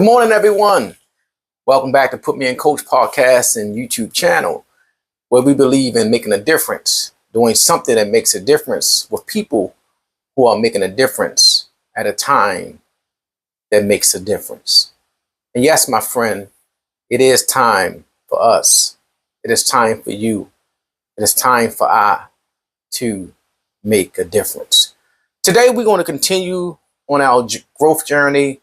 Good morning, everyone. Welcome back to Put Me in Coach podcast and YouTube channel, where we believe in making a difference, doing something that makes a difference with people who are making a difference at a time that makes a difference. And yes, my friend, it is time for us. It is time for you. It is time for I to make a difference. Today, we're going to continue on our growth journey.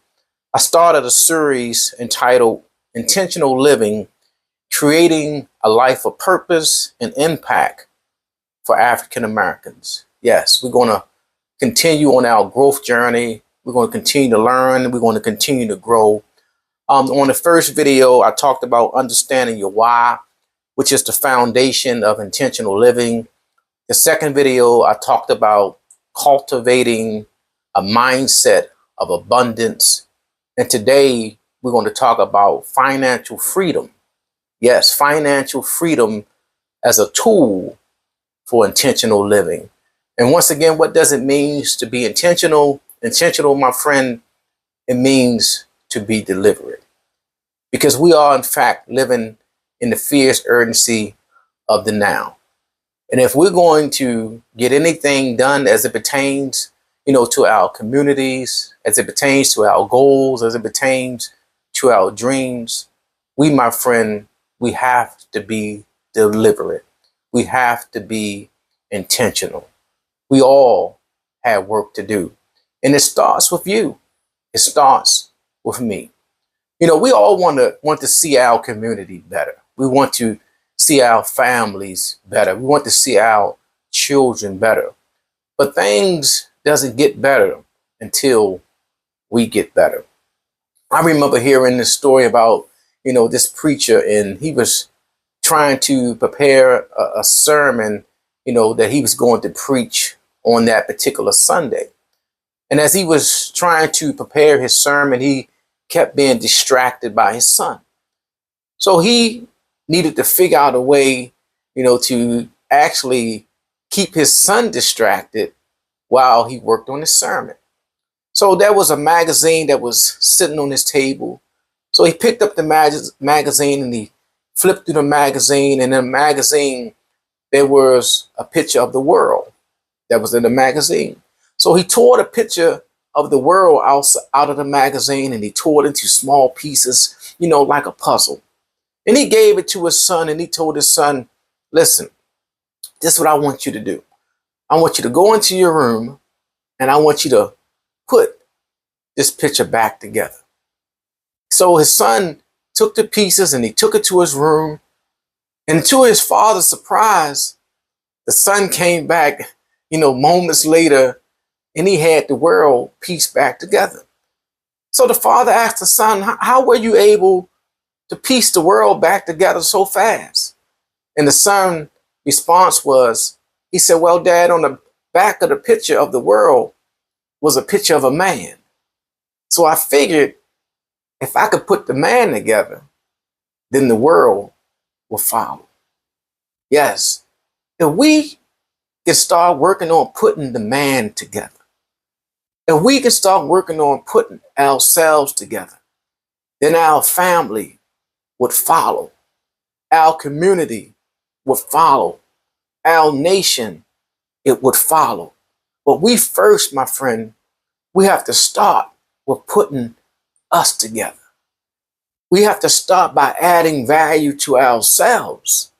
I started a series entitled Intentional Living, Creating a Life of Purpose and Impact for African Americans. Yes, we're going to continue on our growth journey. We're going to continue to learn. We're going to continue to grow. On the first video, I talked about understanding your why, which is the foundation of intentional living. The second video, I talked about cultivating a mindset of abundance. And today, we're going to talk about financial freedom. Yes, financial freedom as a tool for intentional living. And once again, what does it mean to be intentional? Intentional, my friend, it means to be deliberate. Because we are, in fact, living in the fierce urgency of the now. And if we're going to get anything done as it pertains to our communities, as it pertains to our goals, as it pertains to our dreams, we, my friend, we have to be deliberate. We have to be intentional. We all have work to do. And it starts with you. It starts with me. We all want to see our community better. We want to see our families better. We want to see our children better. But things doesn't get better until we get better. I remember hearing this story about, this preacher, and he was trying to prepare a sermon, that he was going to preach on that particular Sunday. And as he was trying to prepare his sermon, he kept being distracted by his son. So he needed to figure out a way, to actually keep his son distracted while he worked on his sermon. So there was a magazine that was sitting on his table. So he picked up the magazine and he flipped through the magazine. And in the magazine, there was a picture of the world that was in the magazine. So he tore the picture of the world out of the magazine and he tore it into small pieces, like a puzzle. And he gave it to his son and he told his son, listen, this is what I want you to do. I want you to go into your room and I want you to put this picture back together. So his son took the pieces and he took it to his room. And to his father's surprise, the son came back, moments later, and he had the world pieced back together. So the father asked the son, how were you able to piece the world back together so fast? And the son's response was, he said, well, Dad, on the back of the picture of the world was a picture of a man. So I figured if I could put the man together, then the world will follow. Yes, if we can start working on putting the man together, if we can start working on putting ourselves together, then our family would follow. Our community would follow. Our nation, it would follow. But we first, my friend, we have to start with putting us together. We have to start by adding value to ourselves.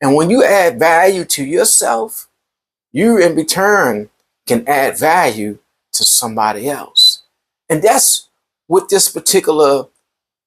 And when you add value to yourself, you in return can add value to somebody else. And that's what this particular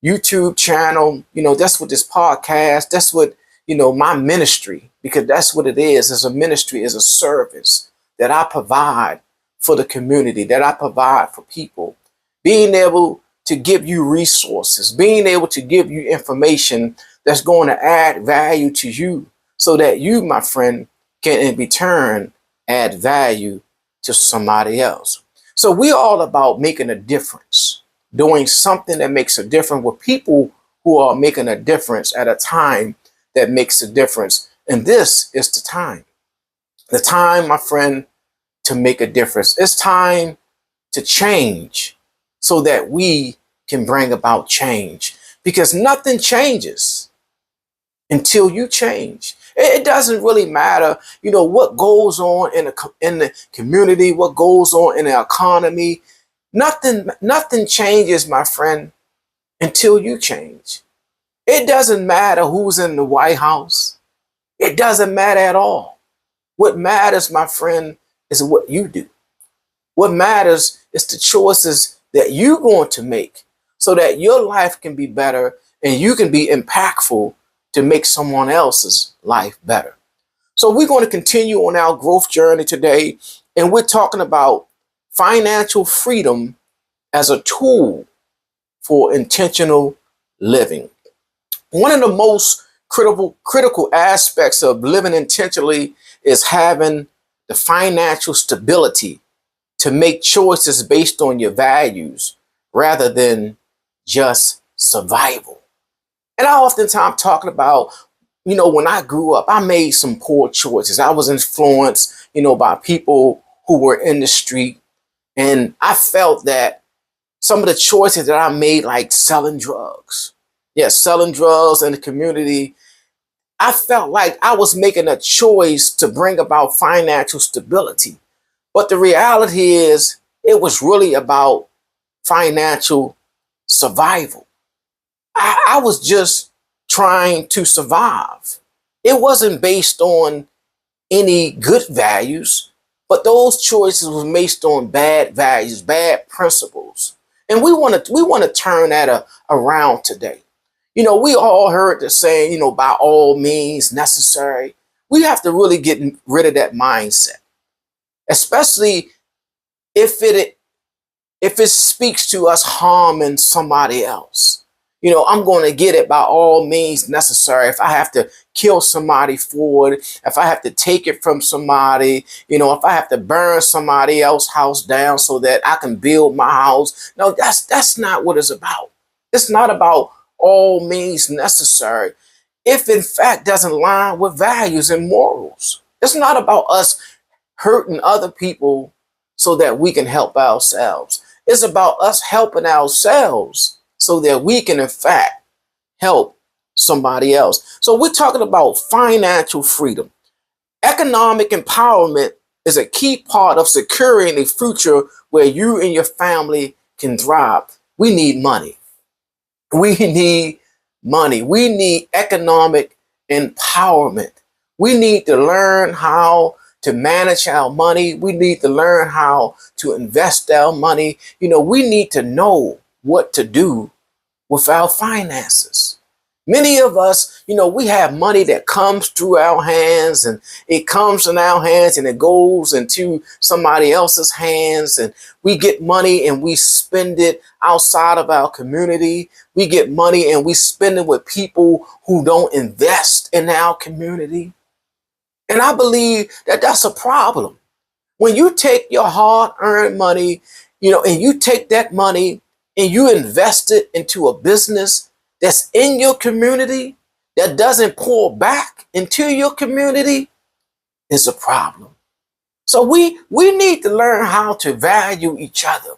YouTube channel, that's what this podcast, that's what, my ministry, because that's what it is as a ministry, as a service that I provide for the community, that I provide for people. Being able to give you resources, being able to give you information that's going to add value to you so that you, my friend, can in return add value to somebody else. So we're all about making a difference, doing something that makes a difference with people who are making a difference at a time that makes a difference. And this is the time, my friend, to make a difference. It's time to change so that we can bring about change, because nothing changes until you change. It doesn't really matter, what goes on in the community, what goes on in the economy. Nothing changes, my friend, until you change. It doesn't matter who's in the White House. It doesn't matter at all. What matters, my friend, is what you do. What matters is the choices that you're going to make so that your life can be better and you can be impactful to make someone else's life better. So we're going to continue on our growth journey today, and we're talking about financial freedom as a tool for intentional living. One of the most critical aspects of living intentionally is having the financial stability to make choices based on your values rather than just survival. And I oftentimes talking about, when I grew up, I made some poor choices. I was influenced, by people who were in the street. And I felt that some of the choices that I made, like selling drugs, selling drugs in the community, I felt like I was making a choice to bring about financial stability. But the reality is, it was really about financial survival. I was just trying to survive. It wasn't based on any good values, but those choices were based on bad values, bad principles. And we want to turn that around today. We all heard the saying, by all means necessary. We have to really get rid of that mindset, especially if it speaks to us harming somebody else. I'm going to get it by all means necessary. If I have to kill somebody for it, if I have to take it from somebody, if I have to burn somebody else's house down so that I can build my house. No, that's not what it's about. It's not about all means necessary. If in fact doesn't line with values and morals. It's not about us hurting other people so that we can help ourselves. It's about us helping ourselves so that we can, in fact, help somebody else. So we're talking about financial freedom. Economic empowerment is a key part of securing a future where you and your family can thrive. We need money. We need money. We need economic empowerment. We need to learn how to manage our money. We need to learn how to invest our money. We need to know what to do with our finances. Many of us, we have money that comes through our hands, and it comes in our hands and it goes into somebody else's hands, and we get money and we spend it outside of our community. We get money and we spend it with people who don't invest in our community. And I believe that that's a problem. When you take your hard-earned money, and you take that money and you invest it into a business that's in your community that doesn't pour back into your community, it's a problem. So we need to learn how to value each other.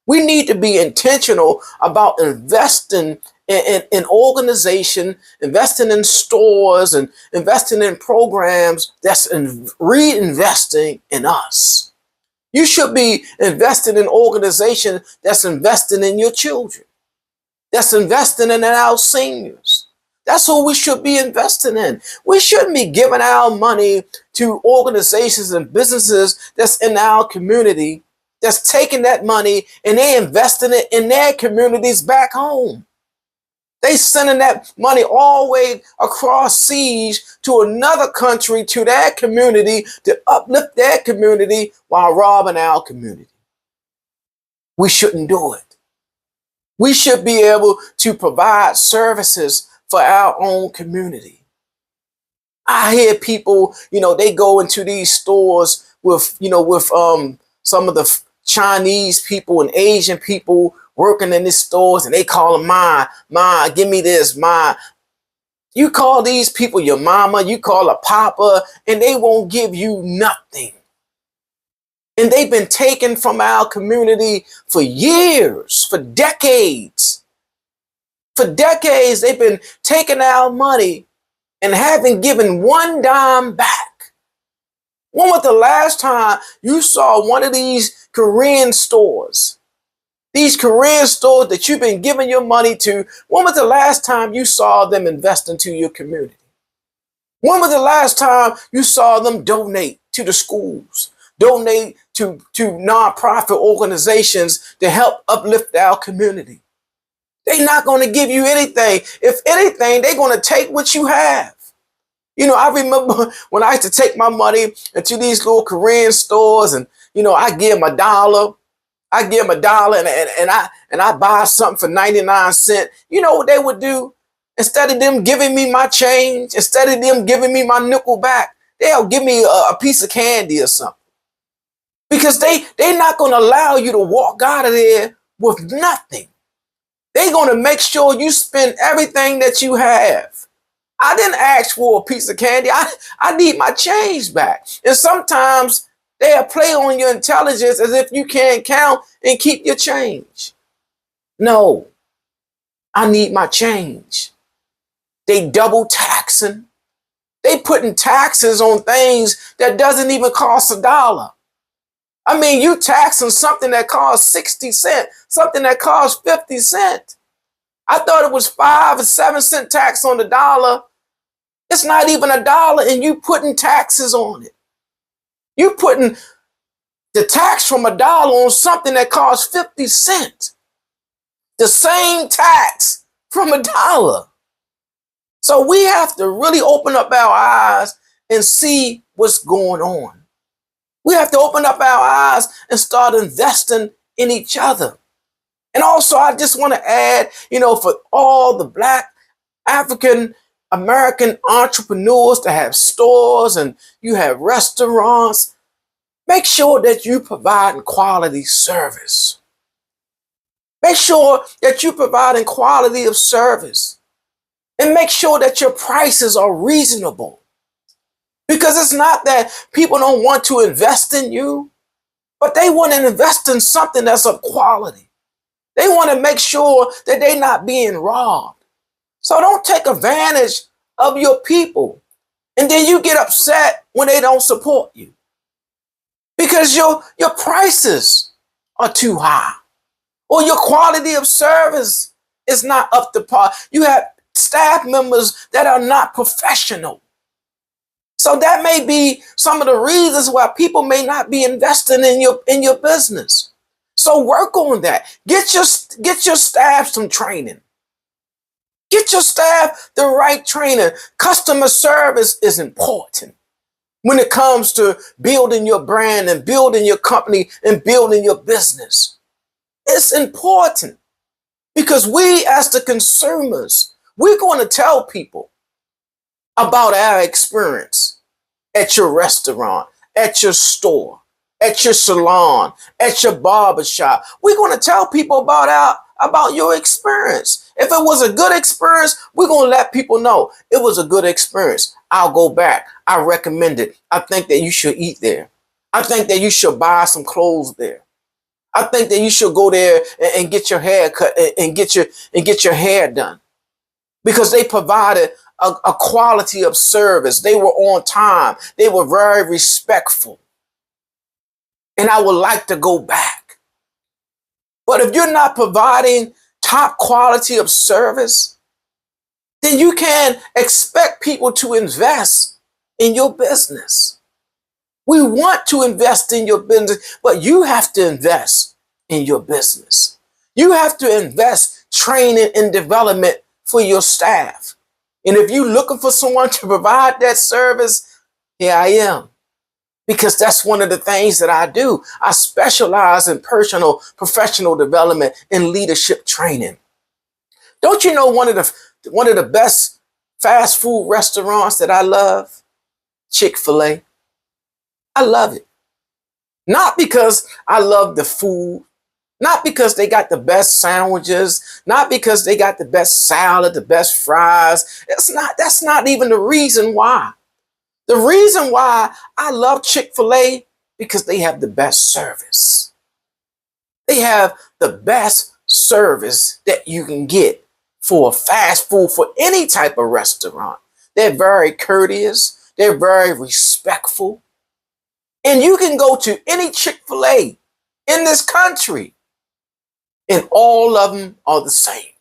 We need to be intentional about investing in organization, investing in stores, and investing in programs that's reinvesting in us. You should be investing in organization that's investing in your children, that's investing in our seniors. That's who we should be investing in. We shouldn't be giving our money to organizations and businesses that's in our community, that's taking that money and they investing it in their communities back home. They sending that money all the way across seas to another country, to their community, to uplift their community while robbing our community. We shouldn't do it. We should be able to provide services for our own community. I hear people, they go into these stores with some of the Chinese people and Asian people working in these stores, and they call them ma, give me this, ma. You call these people your mama, you call a papa, and they won't give you nothing. And they've been taken from our community for years, for decades. For decades, they've been taking our money and haven't given one dime back. When was the last time you saw one of these Korean stores? These Korean stores that you've been giving your money to, when was the last time you saw them invest into your community? When was the last time you saw them donate to the schools, donate to nonprofit organizations to help uplift our community? They're not going to give you anything. If anything, they're going to take what you have. You know, I remember when I used to take my money into these little Korean stores and, you know, I give them $1. I give them $1 and I buy something for 99 cents. You know what they would do? Instead of them giving me my change, instead of them giving me my nickel back, they'll give me a piece of candy or something. Because they're not going to allow you to walk out of there with nothing. They're going to make sure you spend everything that you have. I didn't ask for a piece of candy. I need my change back. And sometimes they'll play on your intelligence as if you can't count and keep your change. No, I need my change. They double taxing. They putting taxes on things that doesn't even cost $1. I mean, you taxing something that costs 60 cents, something that costs 50 cents. I thought it was 5 or 7 cent tax on the dollar. It's not even $1 and you putting taxes on it. You putting the tax from $1 on something that costs 50 cents. The same tax from $1. So we have to really open up our eyes and see what's going on. We have to open up our eyes and start investing in each other. And also, I just want to add, you know, for all the Black African American entrepreneurs that have stores and you have restaurants, make sure that you provide quality service. Make sure that you're providing quality of service. And make sure that your prices are reasonable. Because it's not that people don't want to invest in you, but they want to invest in something that's of quality. They want to make sure that they're not being robbed. So don't take advantage of your people. And then you get upset when they don't support you. Because your prices are too high. Or your quality of service is not up to par. You have staff members that are not professional. So that may be some of the reasons why people may not be investing in your business. So work on that. Get your staff some training. Get your staff the right training. Customer service is important when it comes to building your brand and building your company and building your business. It's important because we as the consumers, we're going to tell people about our experience at your restaurant, at your store, at your salon, at your barbershop. We're going to tell people about your experience. If it was a good experience, we're going to let people know it was a good experience. I'll go back. I recommend it. I think that you should eat there. I think that you should buy some clothes there. I think that you should go there and get your hair cut and get your hair done. Because they provided a quality of service. They were on time. They were very respectful. And I would like to go back. But if you're not providing top quality of service, then you can't expect people to invest in your business. We want to invest in your business, but you have to invest in your business. You have to invest training and development for your staff. And if you're looking for someone to provide that service, here I am. Because that's one of the things that I do. I specialize in professional development and leadership training. Don't you know one of the best fast food restaurants that I love? Chick-fil-A. I love it. Not because I love the food, not because they got the best sandwiches, not because they got the best salad, the best fries. That's not even the reason why. The reason why I love Chick-fil-A Because they have the best service. They have the best service that you can get for fast food, for any type of restaurant. They're very courteous. They're very respectful. And you can go to any Chick-fil-A in this country, and all of them are the same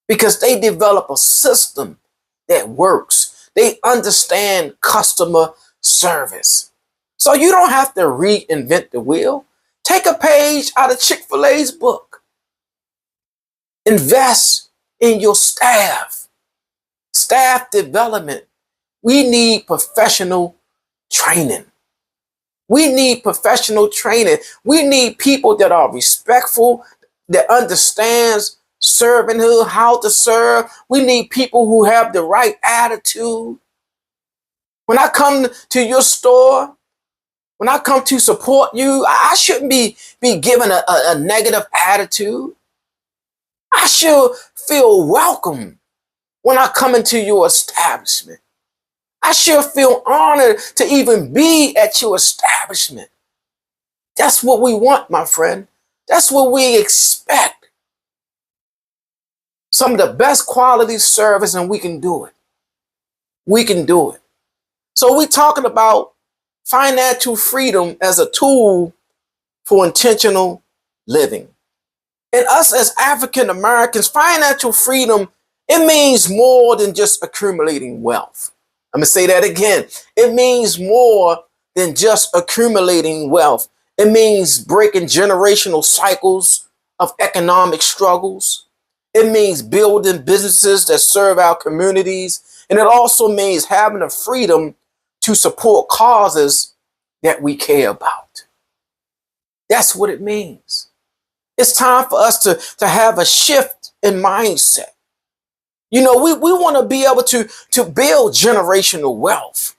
because they develop a system that works. They understand customer service. So you don't have to reinvent the wheel. Take a page out of Chick-fil-A's book. Invest in your staff. Staff development. We need professional training. We need professional training. We need people that are respectful, that understands servanthood, how to serve. We need people who have the right attitude. When I come to your store, when I come to support you, I shouldn't be given a negative attitude. I should feel welcome when I come into your establishment. I should feel honored to even be at your establishment. That's what we want, my friend. That's what we expect. Some of the best quality service, and we can do it. We can do it. So we're talking about financial freedom as a tool for intentional living. And us as African Americans, financial freedom, it means more than just accumulating wealth. I'm going to say that again. It means more than just accumulating wealth. It means breaking generational cycles of economic struggles. It means building businesses that serve our communities. And it also means having the freedom to support causes that we care about. That's what it means. It's time for us to have a shift in mindset. You know, we want to be able to build generational wealth.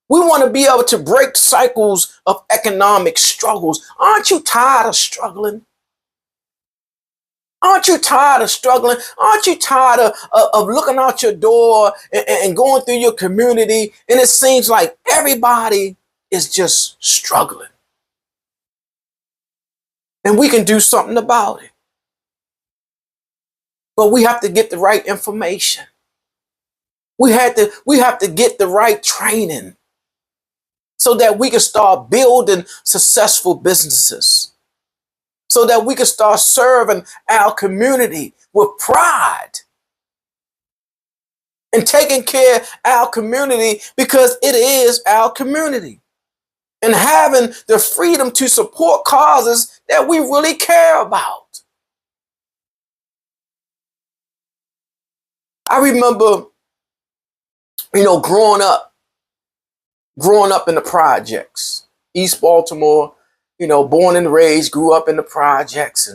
We want to be able to break cycles of economic struggles. Aren't you tired of struggling? Aren't you tired of struggling? Aren't you tired of looking out your door and going through your community, and it seems like everybody is just struggling? And we can do something about it. But we have to get the right information. We have to get the right training so that we can start building successful businesses, so that we can start serving our community with pride and taking care of our community because it is our community, and having the freedom to support causes that we really care about. I remember, growing up in the projects, East Baltimore, born and raised, grew up in the projects.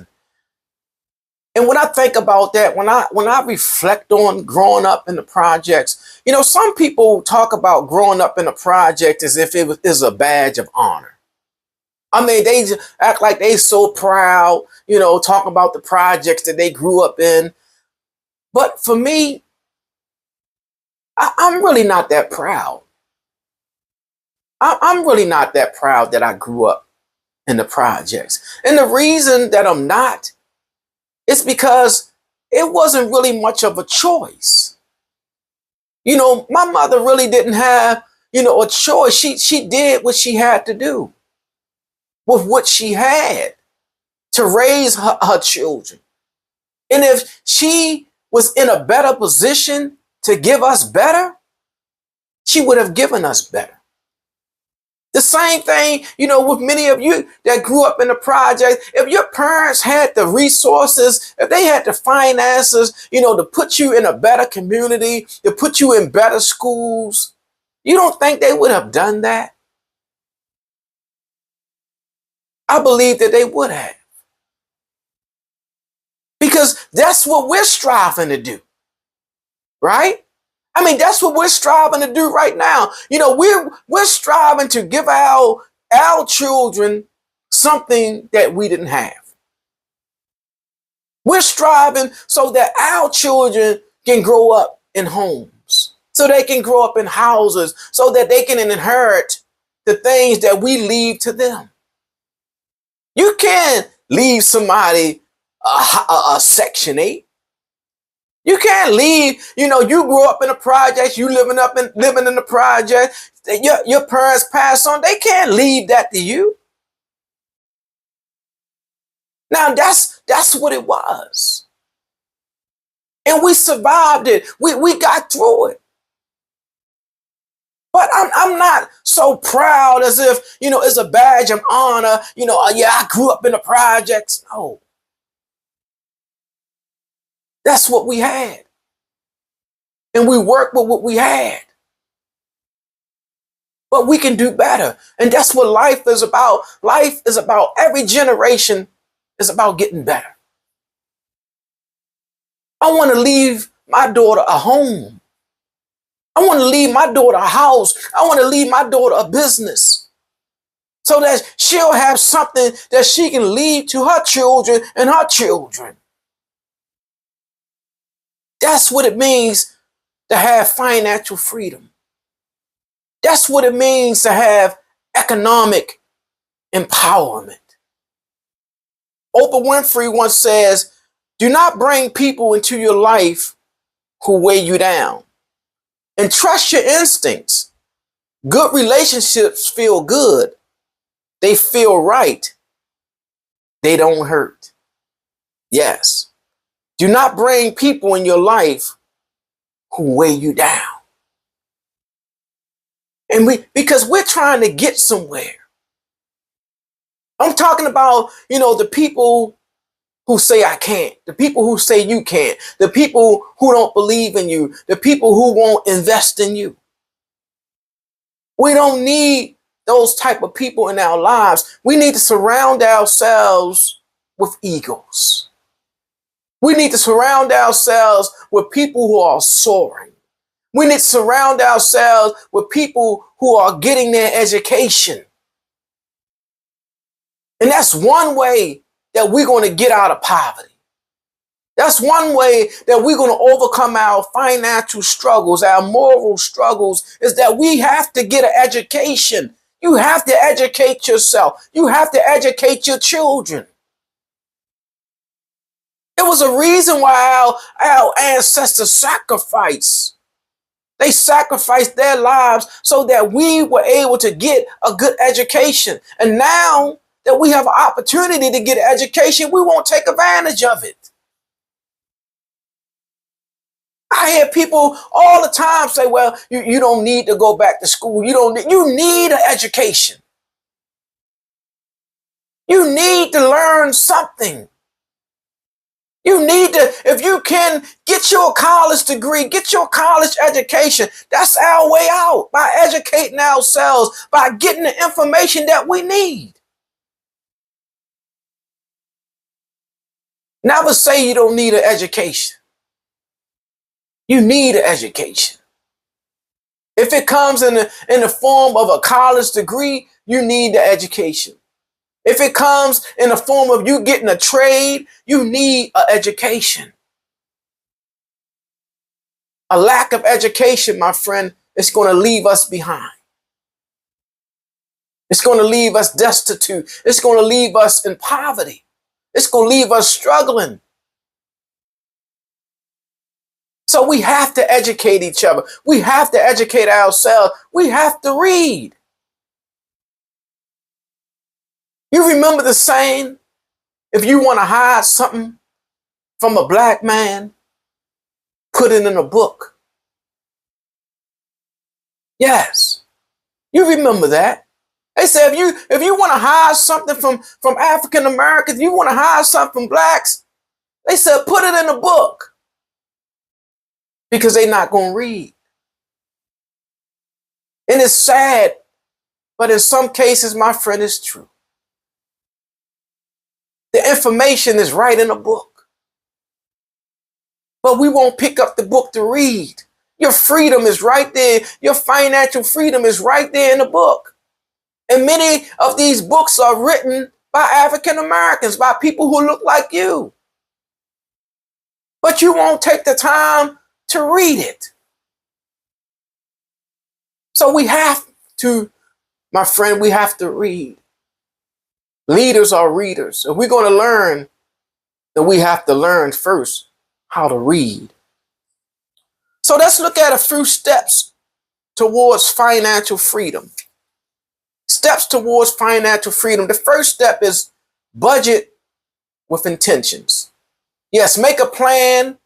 And when I think about that, when I reflect on growing up in the projects, some people talk about growing up in a project as if it is a badge of honor. I mean, they just act like they so proud, talk about the projects that they grew up in. But for me, I'm really not that proud. I'm really not that proud that I grew up in the projects. And the reason that I'm not is because it wasn't really much of a choice. My mother really didn't have, a choice. She did what she had to do with what she had to raise her children. And if she was in a better position to give us better, she would have given us better. The same thing, with many of you that grew up in the project. If your parents had the resources, if they had the finances, to put you in a better community, to put you in better schools, you don't think they would have done that? I believe that they would have. Because that's what we're striving to do. Right? I mean, that's what we're striving to do right now. We're striving to give our children something that we didn't have. We're striving so that our children can grow up in homes, so they can grow up in houses, so that they can inherit the things that we leave to them. You can't leave somebody a Section 8. You can't leave, you grew up in the projects, you living in the project, your parents passed on, they can't leave that to you. Now that's what it was. And we survived it. We got through it. But I'm not so proud as if, it's a badge of honor, yeah, I grew up in the projects. No. That's what we had. And we worked with what we had. But we can do better. And that's what life is about. Life is about, every generation is about getting better. I want to leave my daughter a home. I want to leave my daughter a house. I want to leave my daughter a business so that she'll have something that she can leave to her children and her children. That's what it means to have financial freedom. That's what it means to have economic empowerment. Oprah Winfrey once says, do not bring people into your life who weigh you down, and trust your instincts. Good relationships feel good. They feel right. They don't hurt. Yes. Do not bring people in your life who weigh you down. And because we're trying to get somewhere. I'm talking about, the people who say I can't, the people who say you can't, the people who don't believe in you, the people who won't invest in you. We don't need those type of people in our lives. We need to surround ourselves with eagles. We need to surround ourselves with people who are soaring. We need to surround ourselves with people who are getting their education. And that's one way that we're going to get out of poverty. That's one way that we're going to overcome our financial struggles, our moral struggles, is that we have to get an education. You have to educate yourself. You have to educate your children. There was a reason why our ancestors sacrificed. They sacrificed their lives so that we were able to get a good education. And now that we have an opportunity to get an education, we won't take advantage of it. I hear people all the time say, well, you don't need to go back to school. You need an education. You need to learn something. You need to, if you can, get your college degree, get your college education. That's our way out, by educating ourselves, by getting the information that we need. Never say you don't need an education. You need an education. If it comes in the form of a college degree, you need the education. If it comes in the form of you getting a trade, you need an education. A lack of education, my friend, is going to leave us behind. It's going to leave us destitute. It's going to leave us in poverty. It's going to leave us struggling. So we have to educate each other. We have to educate ourselves. We have to read. You remember the saying, if you want to hide something from a black man, put it in a book. Yes, you remember that. They said if you want to hide something from African Americans, you want to hide something from blacks, they said put it in a book. Because they're not going to read. And it's sad, but in some cases, my friend, it's true. The information is right in a book. But we won't pick up the book to read. Your freedom is right there. Your financial freedom is right there in the book. And many of these books are written by African Americans, by people who look like you. But you won't take the time to read it. So we have to my friend, we have to read. Leaders are readers. If we're going to learn, then we have to learn first how to read. So let's look at a few steps towards financial freedom. Steps towards financial freedom. The first step is budget with intentions. Yes, make a plan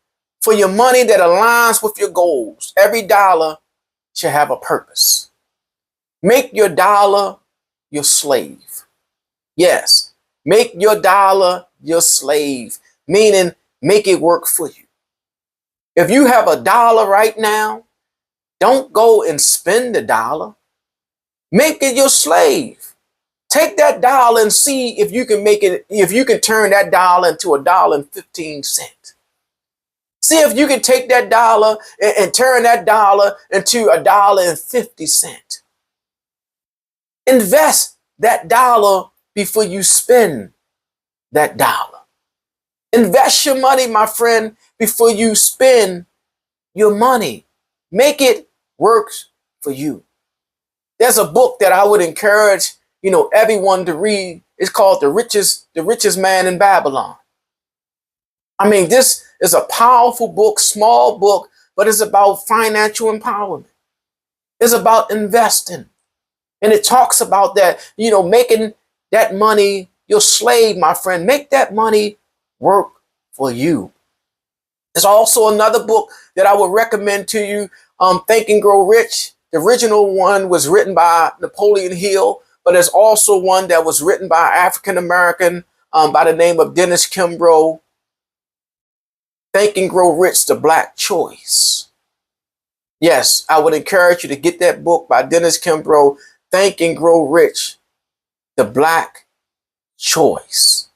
for your money that aligns with your goals. Every dollar should have a purpose. Make your dollar your slave. Yes, make your dollar your slave, meaning make it work for you. If you have a dollar right now, don't go and spend the dollar. Make it your slave. Take that dollar and see if you can make it, if you can turn that dollar into $1.15. See if you can take that dollar and turn that dollar into $1.50. Invest that dollar before you spend that dollar. Invest your money, my friend, before you spend your money. Make it work for you. There's a book that I would encourage, everyone to read. It's called The Richest Man in Babylon. I mean, this is a powerful book, small book, but it's about financial empowerment. It's about investing. And it talks about that, making that money your slave, my friend. Make that money work for you. There's also another book that I would recommend to you, Think and Grow Rich. The original one was written by Napoleon Hill, but there's also one that was written by an African-American by the name of Dennis Kimbro. Think and Grow Rich, The Black Choice. Yes, I would encourage you to get that book by Dennis Kimbro, Think and Grow Rich, The Black Choice.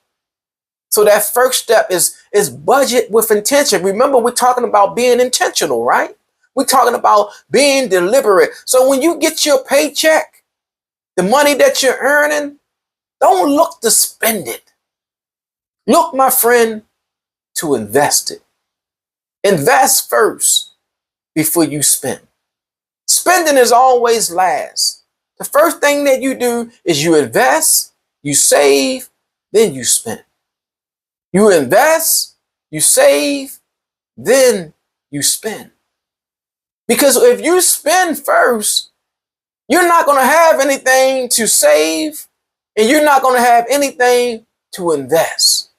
So that first step is budget with intention. Remember, we're talking about being intentional, right? We're talking about being deliberate. So when you get your paycheck, the money that you're earning, don't look to spend it. Look, my friend, to invest it. Invest first before you spend. Spending is always last. The first thing that you do is you invest, you save, then you spend. You invest, you save, then you spend. Because if you spend first, you're not going to have anything to save, and you're not going to have anything to invest.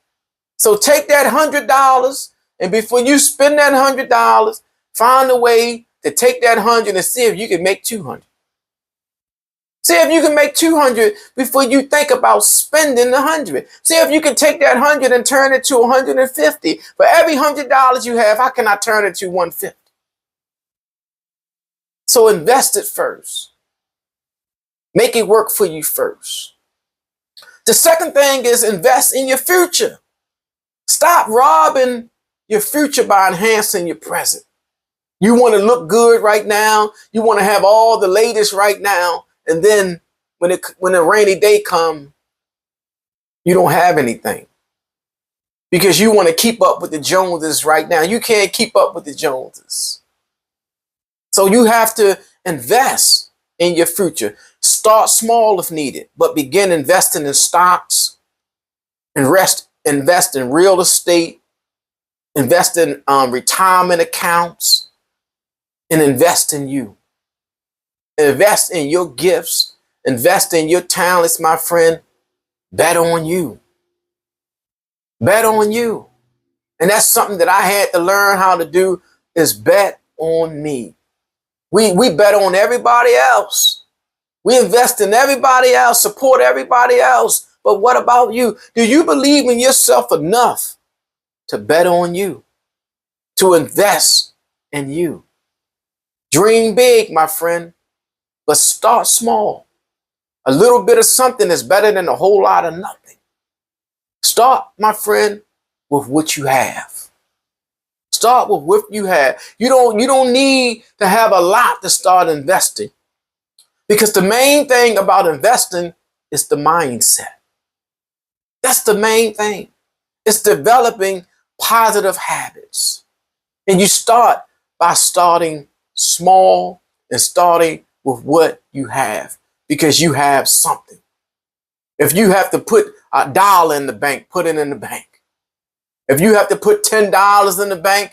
So take that $100, and before you spend that $100, find a way to take that 100 and see if you can make 200. See if you can make 200 before you think about spending the 100. See if you can take that 100 and turn it to 150. For every $100 you have, how can I turn it to 150? So invest it first. Make it work for you first. The second thing is invest in your future. Stop robbing your future by enhancing your present. You want to look good right now. You want to have all the latest right now. And then when a rainy day comes, you don't have anything. Because you want to keep up with the Joneses right now. You can't keep up with the Joneses. So you have to invest in your future. Start small if needed, but begin investing in stocks, invest in real estate, invest in retirement accounts, and invest in you. Invest in your gifts, invest in your talents, my friend. Bet on you. Bet on you. And that's something that I had to learn how to do, is bet on me. We bet on everybody else. We invest in everybody else, support everybody else. But what about you? Do you believe in yourself enough to bet on you, to invest in you? Dream big, my friend, but start small. A little bit of something is better than a whole lot of nothing. Start, my friend, with what you have. Start with what you have. You don't need to have a lot to start investing. Because the main thing about investing is the mindset. That's the main thing. It's developing positive habits. And you start by starting small and starting with what you have. because you have something. If you have to put $1 in the bank, put it in the bank. If you have to put $10 in the bank,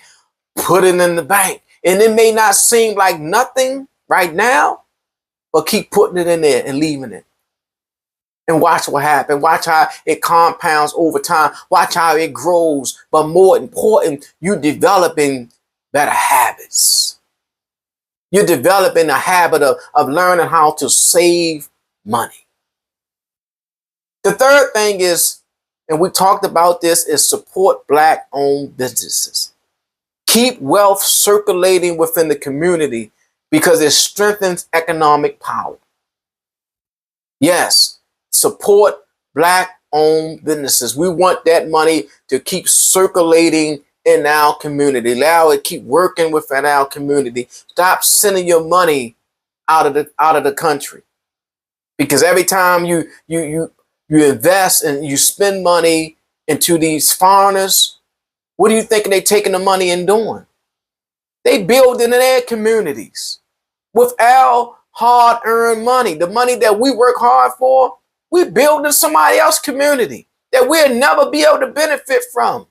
put it in the bank. And it may not seem like nothing right now, but keep putting it in there and leaving it. And watch what happens. Watch how it compounds over time. Watch how it grows. But more important, you're developing better habits. You're developing a habit of learning how to save money. The third thing is, and we talked about this, is support Black-owned businesses. Keep wealth circulating within the community because it strengthens economic power. Yes, support Black-owned businesses. We want that money to keep circulating in our community. Allow it keep working within our community. Stop sending your money out of the country, because every time you invest and you spend money into these foreigners, what do you think they're taking the money and doing? They building in their communities with our hard-earned money, the money that we work hard for. We building somebody else's community that we'll never be able to benefit from.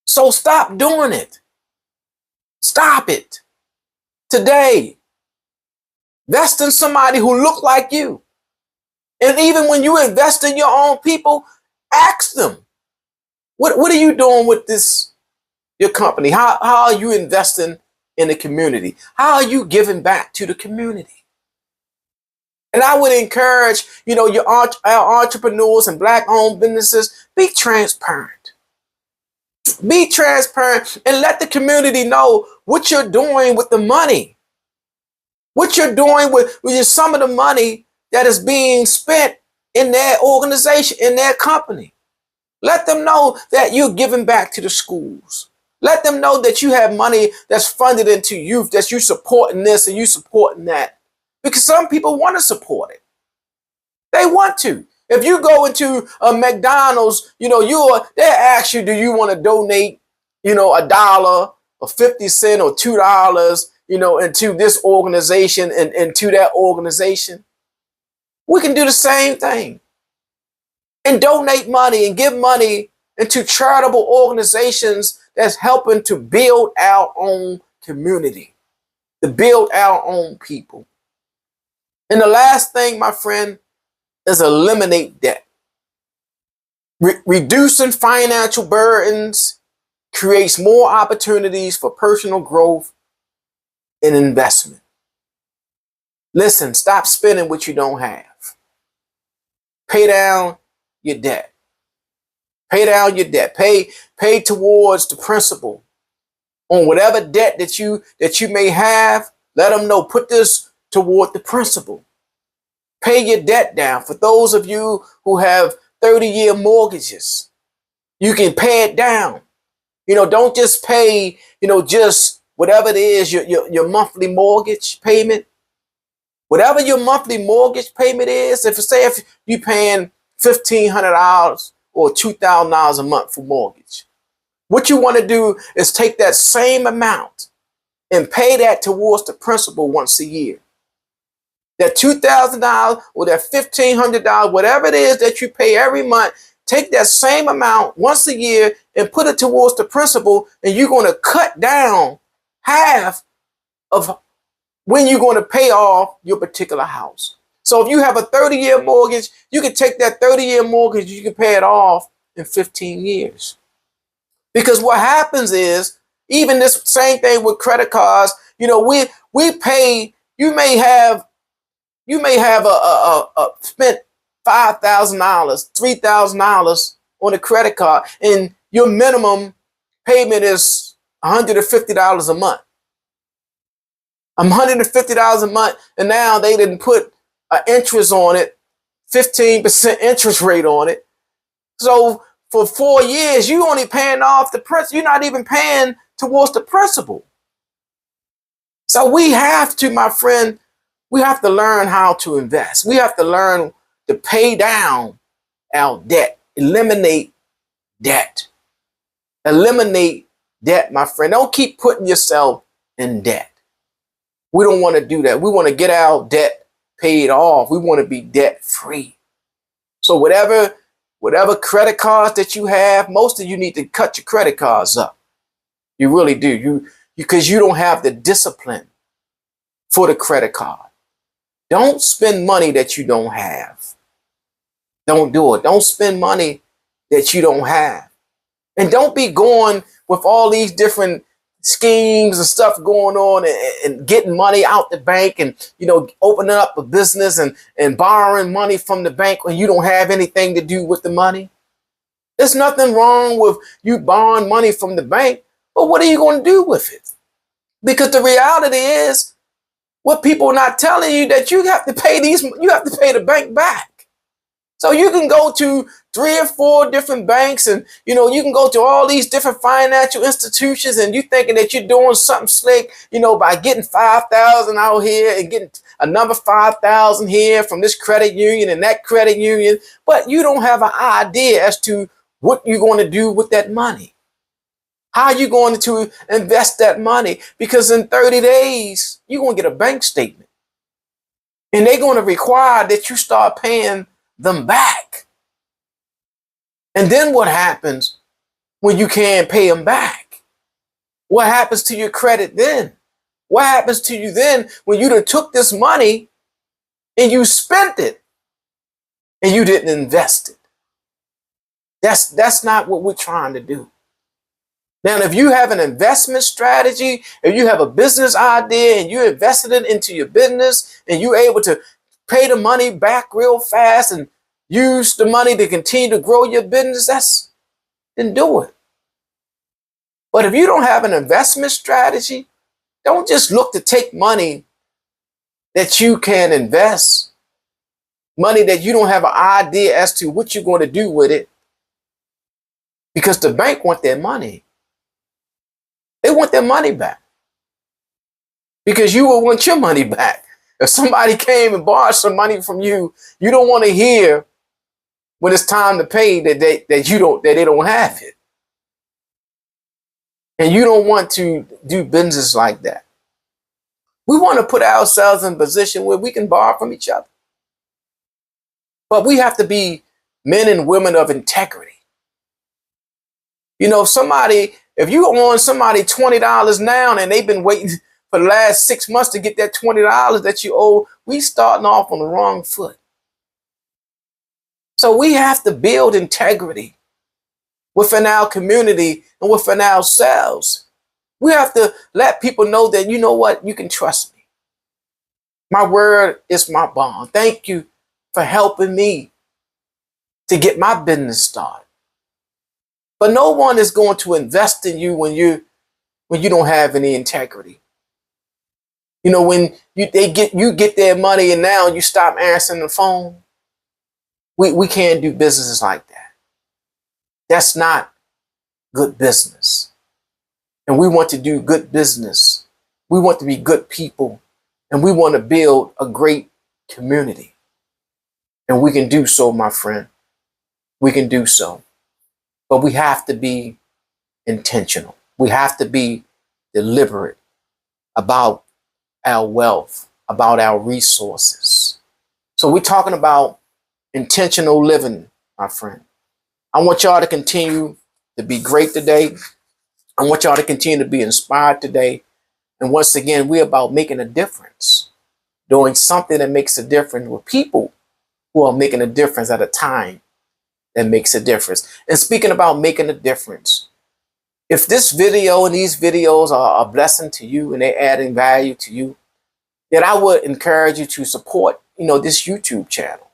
So stop doing it. Stop it. Today, invest in somebody who look like you. And even when you invest in your own people, ask them, what are you doing with this, your company? How are you investing in the community? How are you giving back to the community? And I would encourage, our entrepreneurs and Black-owned businesses, be transparent. Be transparent and let the community know what you're doing with the money. What you're doing with some of the money that is being spent in their organization, in their company. Let them know that you're giving back to the schools. Let them know that you have money that's funded into youth, that you're supporting this and you supporting that. Because some people want to support it. They want to. If you go into a McDonald's, they ask you, do you want to donate, $1 or 50 cents or $2, into this organization and into that organization? We can do the same thing and donate money and give money into charitable organizations that's helping to build our own community, to build our own people. And the last thing, my friend, is eliminate debt. Reducing financial burdens creates more opportunities for personal growth and investment. Listen, stop spending what you don't have. Pay down your debt. Pay down your debt. Pay towards the principal on whatever debt that you may have. Let them know, put this toward the principal. Pay your debt down. For those of you who have 30-year mortgages, you can pay it down. Don't just pay, just whatever it is, your monthly mortgage payment. Whatever your monthly mortgage payment is, if you're paying $1,500 or $2,000 a month for mortgage, what you want to do is take that same amount and pay that towards the principal once a year. That $2,000 or that $1,500, whatever it is that you pay every month, take that same amount once a year and put it towards the principal, and you're going to cut down half of when you're going to pay off your particular house. So if you have a 30-year mortgage, you can take that 30-year mortgage, you can pay it off in 15 years. Because what happens is, even this same thing with credit cards, we pay, you may have spent $5,000, $3,000 on a credit card, and your minimum payment is $150 a month. $150 a month, and now they didn't put an interest on it, 15% interest rate on it. So for 4 years, you only paying off the principal. You're not even paying towards the principal. So we have to, my friend, we have to learn how to invest. We have to learn to pay down our debt, eliminate debt. Eliminate debt, my friend. Don't keep putting yourself in debt. We don't want to do that. We want to get our debt paid off. We want to be debt free. So whatever credit cards that you have, most of you need to cut your credit cards up. You really do. Because you don't have the discipline for the credit card. Don't spend money that you don't have. Don't do it. Don't spend money that you don't have. And don't be going with all these different schemes and stuff going on and getting money out the bank and, opening up a business and borrowing money from the bank when you don't have anything to do with the money. There's nothing wrong with you borrowing money from the bank, but what are you going to do with it? Because the reality is, what people are not telling you, that you have to pay the bank back. So you can go to 3 or 4 different banks and, you can go to all these different financial institutions and you thinking that you're doing something slick, by getting 5,000 out here and getting another 5,000 here from this credit union and that credit union. But you don't have an idea as to what you're going to do with that money. How are you going to invest that money? Because in 30 days, you're going to get a bank statement. And they're going to require that you start paying them back. And then what happens when you can't pay them back? What happens to your credit then? What happens to you then when you done took this money and you spent it and you didn't invest it? That's not what we're trying to do. Now, if you have an investment strategy, if you have a business idea and you invested it into your business and you're able to pay the money back real fast and use the money to continue to grow your business, then do it. But if you don't have an investment strategy, don't just look to take money that you can invest, money that you don't have an idea as to what you're going to do with it, because the bank want their money. They want their money back because you will want your money back. If somebody came and borrowed some money from you, you don't want to hear when it's time to pay that they don't have it. And you don't want to do business like that. We want to put ourselves in a position where we can borrow from each other. But we have to be men and women of integrity. If you owe somebody $20 now and they've been waiting for the last 6 months to get that $20 that you owe, we starting off on the wrong foot. So we have to build integrity within our community and within ourselves. We have to let people know that, you know what, you can trust me. My word is my bond. Thank you for helping me to get my business started. But no one is going to invest in you when you don't have any integrity. When you get their money and now you stop answering the phone. We can't do businesses like that. That's not good business. And we want to do good business. We want to be good people. And we want to build a great community. And we can do so, my friend. We can do so. But we have to be intentional. We have to be deliberate about our wealth, about our resources. So we're talking about intentional living, my friend. I want y'all to continue to be great today. I want y'all to continue to be inspired today. And once again, we're about making a difference, doing something that makes a difference with people who are making a difference at a time that makes a difference. And speaking about making a difference, if this video and these videos are a blessing to you and they're adding value to you, then I would encourage you to support, this YouTube channel.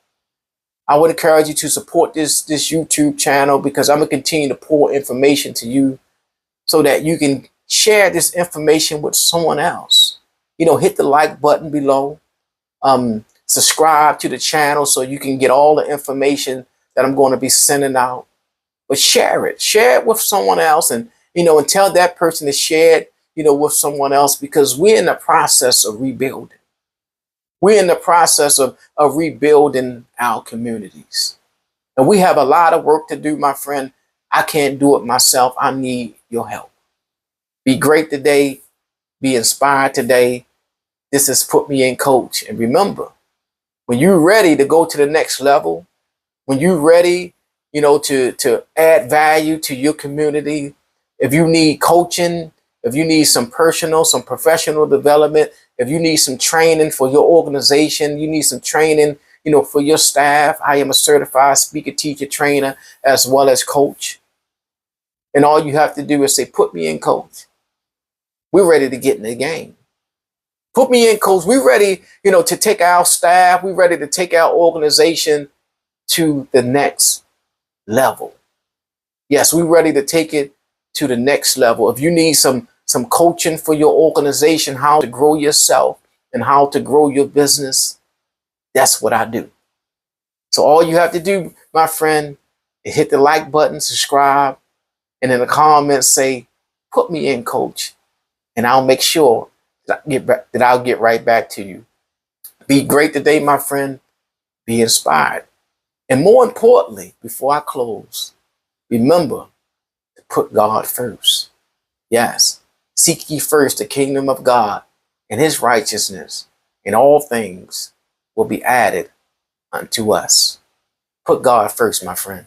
I would encourage you to support this YouTube channel because I'm going to continue to pour information to you so that you can share this information with someone else. Hit the like button below. Subscribe to the channel so you can get all the information that I'm going to be sending out. But share it with someone else and tell that person to share it, with someone else, because we're in the process of rebuilding. We're in the process of rebuilding our communities. And we have a lot of work to do, my friend. I can't do it myself. I need your help. Be great today. Be inspired today. This has Put Me In Coach. And remember, When you're ready to go to the next level, when you're ready, to add value to your community, if you need coaching, if you need some professional development, if you need some training for your organization, you need some training, for your staff. I am a certified speaker, teacher, trainer, as well as coach. And all you have to do is say, put me in, coach. We're ready to get in the game. Put me in, coach. We're ready, to take our staff. We're ready to take our organization to the next level. Yes, we're ready to take it to the next level. If you need some coaching for your organization, how to grow yourself and how to grow your business, that's what I do. So all you have to do, my friend, is hit the like button, subscribe, and in the comments say, put me in, coach. And I'll make sure that I'll get right back to you. Be great today, my friend. Be inspired. And more importantly, before I close, remember to put God first. Yes. Seek ye first the kingdom of God and his righteousness, and all things will be added unto us. Put God first, my friend.